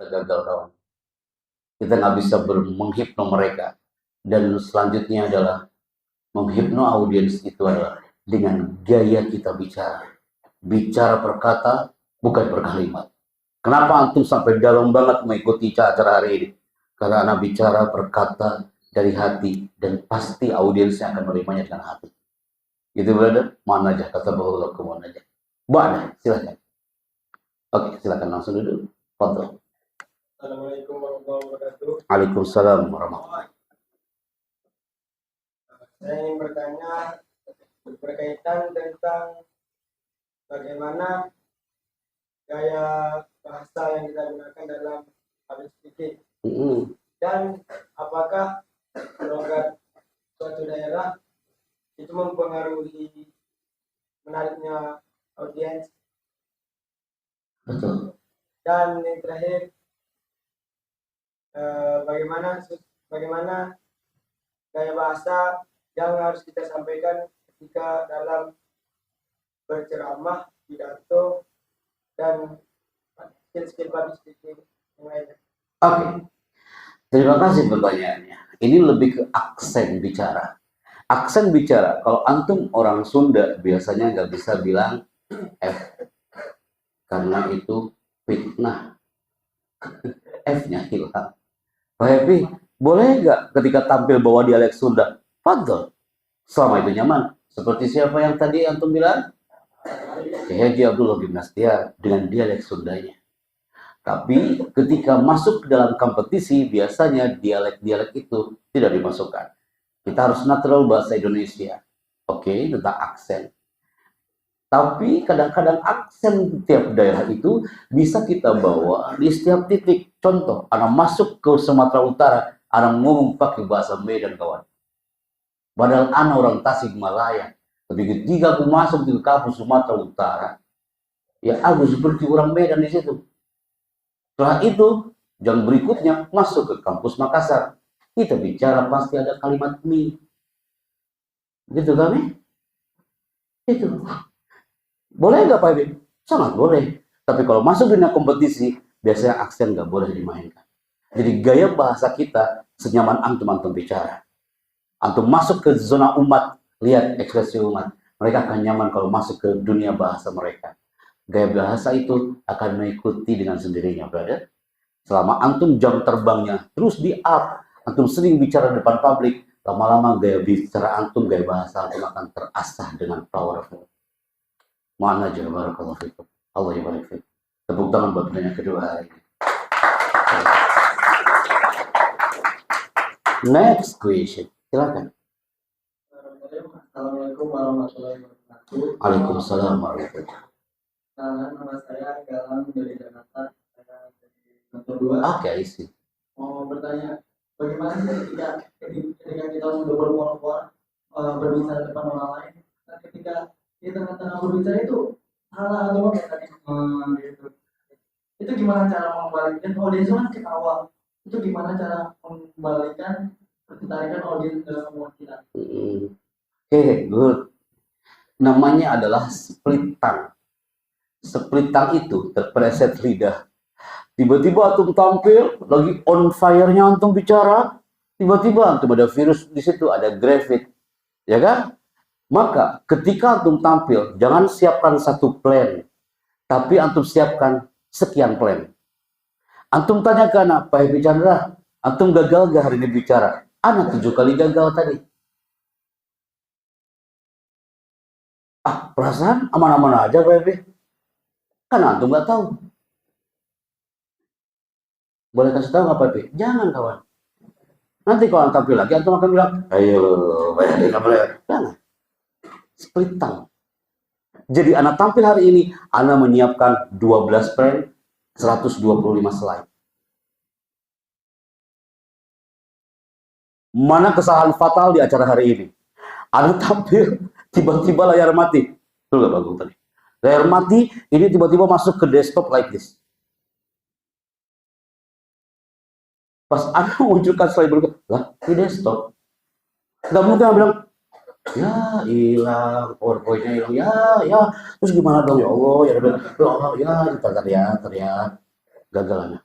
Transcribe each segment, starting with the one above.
gagal kawan. Kita nggak bisa menghipno mereka. Dan selanjutnya adalah menghipno audiens itu adalah dengan gaya kita bicara. Bicara per kata, bukan per kalimat. Kenapa antum sampai dalam banget mengikuti acara hari ini? Karena anak bicara per kata dari hati dan pasti audiensnya akan menerimanya dengan hati. Itu brother, mana aja kata bahwa kemana aja. Mbak, silakan. Oke, silakan langsung duduk. Foto. Assalamualaikum warahmatullahi wabarakatuh. Waalaikumsalam warahmatullahi wabarakatuh. Saya ingin bertanya berkaitan tentang bagaimana gaya bahasa yang kita gunakan dalam public speaking dan apakah logat suatu daerah itu mempengaruhi menariknya audiens. Betul. Dan yang terakhir, bagaimana gaya bahasa yang harus kita sampaikan ketika dalam berceramah, pidato, dan skill public speaking yang lainnya. Oke, terima kasih pertanyaannya. Ini lebih ke aksen bicara. Aksen bicara, kalau antum orang Sunda biasanya nggak bisa bilang F, karena itu fitnah. F-nya hilang. Pak Happy, boleh nggak ketika tampil bawa dialek Sunda? Fadl, selama itu nyaman. Seperti siapa yang tadi antum bilang? Haji Abdullah bin Nastiar dengan dialek Sundanya. Tapi ketika masuk ke dalam kompetisi, biasanya dialek-dialek itu tidak dimasukkan. Kita harus natural bahasa Indonesia. Oke, tentang aksen. Tapi kadang-kadang aksen tiap daerah itu bisa kita bawa di setiap titik. Contoh, anak masuk ke Sumatera Utara, anak ngomong pakai bahasa Medan kawan. Padahal anak orang Tasikmalaya. Tapi ketika aku masuk di kampus Sumatera Utara, ya aku seperti orang Medan di situ. Setelah itu, jam berikutnya masuk ke kampus Makassar. Kita bicara pasti ada kalimat mie. Gitu kami? Itu. Boleh nggak Pak Ibi? Sangat boleh. Tapi kalau masuk dunia kompetisi, biasanya aksen nggak boleh dimainkan. Jadi gaya bahasa kita senyaman antum bicara. Antum masuk ke zona umat, lihat ekspresi umat. Mereka akan nyaman kalau masuk ke dunia bahasa mereka. Gaya bahasa itu akan mengikuti dengan sendirinya, brother. Selama antum jam terbangnya terus di up, antum sering bicara di depan publik, lama-lama gaya bicara antum, gaya bahasa antum akan terasah dengan powerful. Mana aja, barakallahu fikum. Allah yabarik fikum. Tepuk tangan buat pertanyaan kedua hari ini. Next question, silakan. Assalamualaikum warahmatullahi wabarakatuh. Waalaikumsalam warahmatullahi wabarakatuh. Nama saya Galang dari Jakarta. Saya dari kantor 2. Oke, isi. Mau bertanya, bagaimana sih ketika kita sudah berbicara depan orang lain, dan ketika di tengah-tengah berbicara itu salah atau apa tadi gitu. Itu gimana cara membalikkan audiens kan ketawa. Itu gimana cara membalikkan ketarikan audiens dalam omongan kita? Oke, good. Namanya adalah split tongue. Split tongue itu terpreset lidah. Tiba-tiba antum tampil, lagi on fire-nya antum bicara, tiba-tiba antum ada virus di situ, ada grafit, ya kan? Maka ketika antum tampil, jangan siapkan satu plan, tapi antum siapkan sekian plan. Antum tanyakan Pak Happy Chandra, antum gagal gak hari ini bicara? Anak 7 kali gagal tadi. Perasaan aman-aman aja Pak Happy. Kan antum nggak tahu. Boleh kasih tahu nggak Pak Happy? Jangan kawan. Nanti kalau tampil lagi antum akan bilang, ayo, nggak boleh. Jangan. Split tongue. Jadi anak tampil hari ini, anak menyiapkan 12 plan, 125 slide. Mana kesalahan fatal di acara hari ini? Anak tampil, tiba-tiba layar mati. Betul nggak Bagong tadi? Layar mati, ini tiba-tiba masuk ke desktop like this. Pas anak munculkan slide berikut, lah, di desktop. Nggak mungkin bilang, ya hilang, PowerPoint-nya hilang, ya, terus gimana dong, ya Allah, ya Allah, ya, teriak, gagal anak.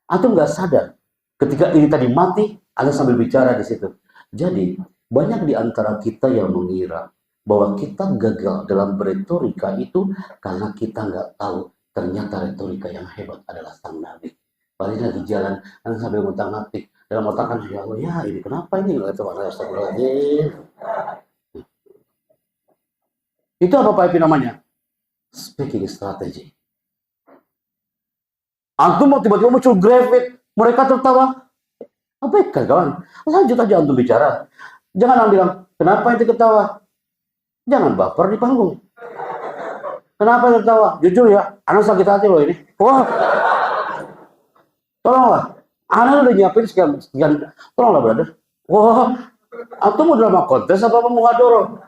Antum nggak sadar ketika ini tadi mati, Anda sambil bicara di situ. Jadi banyak di antara kita yang mengira bahwa kita gagal dalam beretorika itu karena kita nggak tahu ternyata retorika yang hebat adalah sang Nabi. Paling lagi jalan, Anda sambil ngotak-ngatik dalam otak kan, ya Allah, ya ini kenapa ini nggak tahu, astagfirullahaladzim. Itu apa Pak Epi namanya? Speaking strategy. Antum mau tiba-tiba muncul grafik, mereka tertawa. Abaikan kawan, lanjut aja antum bicara. Jangan bilang, kenapa itu ketawa? Jangan baper di panggung. Kenapa tertawa? Jujur ya, anak sakit hati loh ini. Wah, tolonglah. Anak udah nyiapin sekian, tolonglah brother. Wah, antum mau drama kontes apa mau ngadoro?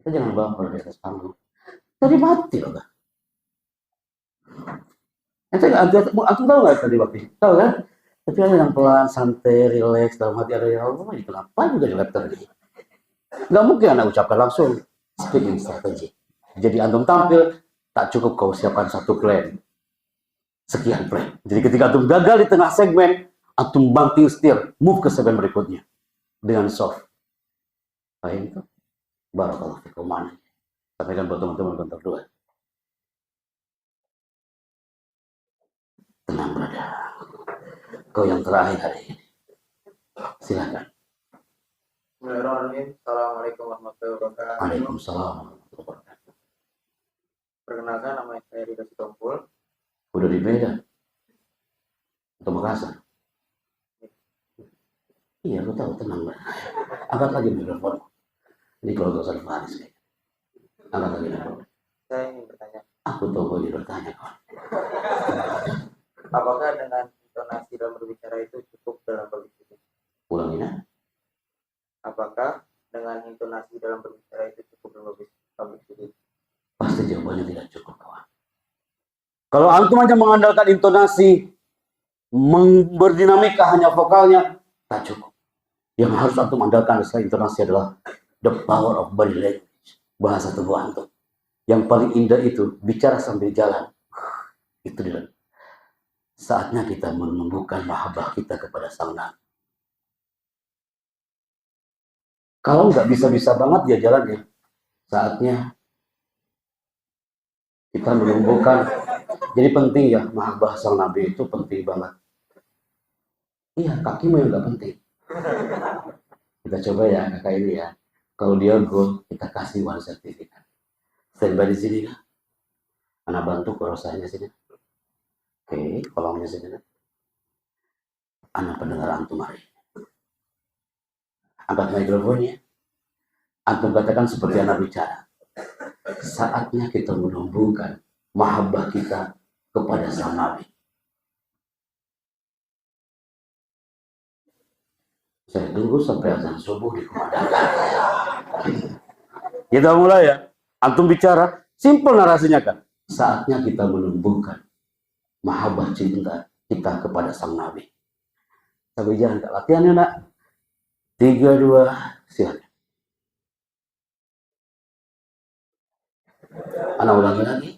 Kita jangan baper di atas panggung. Tadi mati loh. Antum tahu nggak tadi waktu? Tahu kan? Tapi ada yang pelan, santai, relax, dalam hati ada ya Allah, ini kenapa juga di laptop ini? Nggak mungkin Anda ucapkan langsung speaking strategy. Jadi antum tampil, tak cukup kau siapkan satu plan. Sekian plan. Jadi ketika antum gagal di tengah segmen, antum banting setir, move ke segmen berikutnya. Dengan soft. Paham itu? Barakallahu fikum mana. Sampaikan buat teman-teman kontak dua. Tenang berada. Kau yang terakhir hari ini. Silakan. Bismillahirrahmanirrahim. Assalamualaikum warahmatullahi wabarakatuh. Waalaikumsalam. Perkenalkan, nama saya Rida Sitompul. Udah di Medan. Atau Makassar. Iya, aku tahu, tenang lah. Angkat lagi mikrofon. Ini kalau dosa Faris kayaknya. Angkat lagi mikrofon. Saya ingin bertanya, Aku tahu kau ini bertanya, kawan. apakah dengan intonasi dalam berbicara itu cukup dalam public speaking? Ulangin ya. Apakah dengan intonasi dalam berbicara itu cukup dalam public speaking? Pasti jawabannya tidak cukup, kawan. Kalau antum aja mengandalkan intonasi, berdinamika hanya vokalnya, tak cukup. Yang harus antum andalkan selain intonasi adalah the power of body language, bahasa tubuh antum. Yang paling indah itu bicara sambil jalan. Itu dia. Saatnya kita menumbuhkan mahabbah kita kepada sang Nabi. Kalau nggak bisa-bisa banget dia jalannya, saatnya kita menumbuhkan. Jadi penting ya, mahabbah sang Nabi itu penting banget. Iya, kakimu yang nggak penting. Kita coba ya kakak ini ya. Kalau dia goal, kita kasih one sertifikat. Standby di sini kan? Anak bantu kurosanya sini. Oke, kolomnya sini kan? Anak pendengar antum hari. Angkat mikrofonnya. Antum katakan seperti anak bicara. Saatnya kita menumbuhkan mahabbah kita kepada sang Nabi. Saya tunggu sampai azan subuh dikumandangkan. Kita mulai ya. Antum bicara, simpel narasinya kan. Saatnya kita menumbuhkan mahabbah cinta kita kepada sang Nabi. Sampai jalan tak latihan ya nak. 3, 2, silakan. Anak ulangi lagi.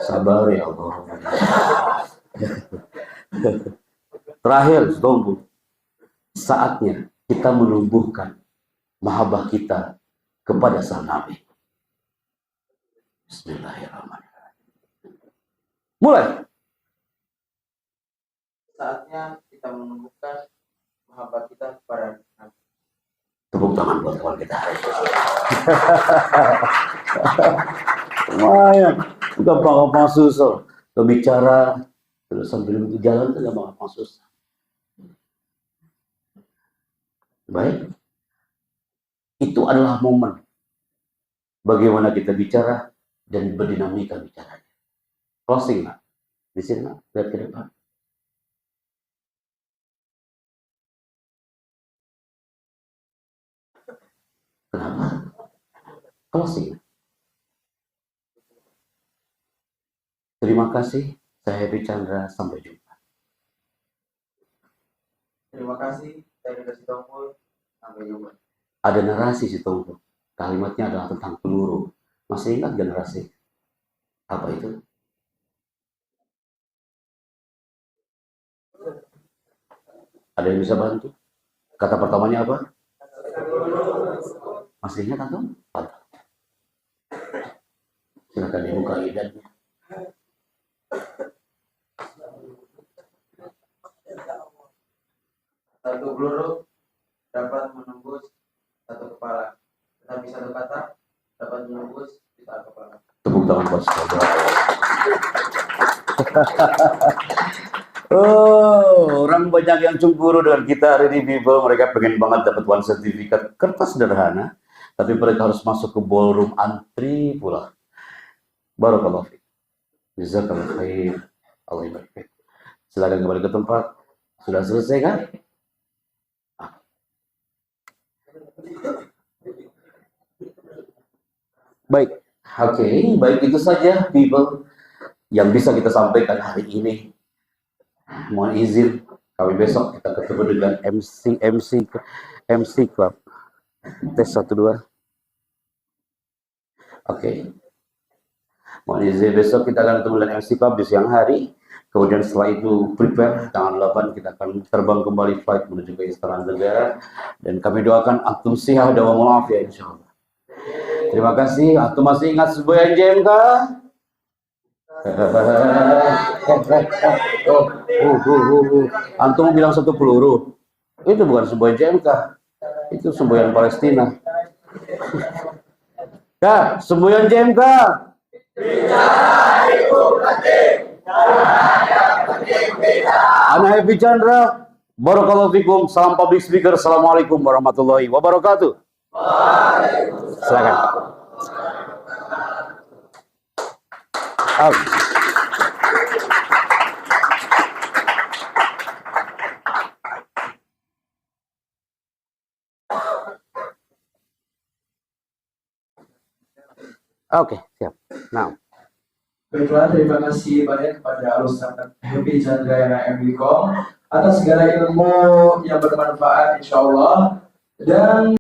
Sabar ya Allah. Terakhir, tunggu. Saatnya kita menumbuhkan mahabbah kita kepada sang Nabi. Bismillahirrahmanirrahim. Mulai. Saatnya kita menumbuhkan mahabbah kita kepada Nabi. Tepuk tangan buat kawan kita. Lumayan. Gampang-gampang susah. Berbicara terus sambil jalan itu gampang-gampang susah. Baik. Itu adalah momen bagaimana kita bicara dan berdinamika bicaranya. Closing, Nak. Di sini, Nak. Lihat ke depan. Kenapa? Closing. Terima kasih. Saya Happy Chandra. Sampai jumpa. Terima kasih, saya Rida Sitompul. Sampai jumpa. Ada narasi situ. Kalimatnya adalah tentang peluru. Masih ingat generasi? Apa itu? Ada yang bisa bantu? Kata pertamanya apa? Masih ingat antum? Silakan dibuka lidahnya. Satu peluru dapat menembus satu kepala, tetapi satu kata dapat menembus jutaan kepala. Tepuk tangan buat saudara. Oh, orang banyak yang cemburu dengan kita hari ini, people. Mereka pengen banget dapat one sertifikat, kertas sederhana, tapi mereka harus masuk ke ballroom, antri pula. Barakallahu fiik. Jazakallahu khair. Allah ibarik fiik. Silakan kembali ke tempat. Sudah selesai kan? Baik. Oke, baik itu saja, people, yang bisa kita sampaikan hari ini. Mohon izin, kami besok kita ketemu dengan MC Club. Tes 1 2. Oke. Mohon izin, besok kita akan ketemu dengan MC Club di siang hari. Kemudian setelah itu prepare tanggal 8 kita akan terbang kembali flight menuju ke Istana Negara, dan kami doakan antum sihat dan walafiat ya insyaallah. Terima kasih. Antum masih ingat sebuah JMK? Antum bilang 1 peluru. Itu bukan sebuah JMK. Itu semboyan Palestina. Ya, semboyan JMK. Ana Happy Chandra. Barakallahu fikum. Salam public speaker. Assalamualaikum warahmatullahi wabarakatuh. Silakan. Oke, siap. Nah, Baiklah, terima kasih banyak kepada Ustaz Happy Chandra MBCom atas segala ilmu yang bermanfaat insya Allah. Dan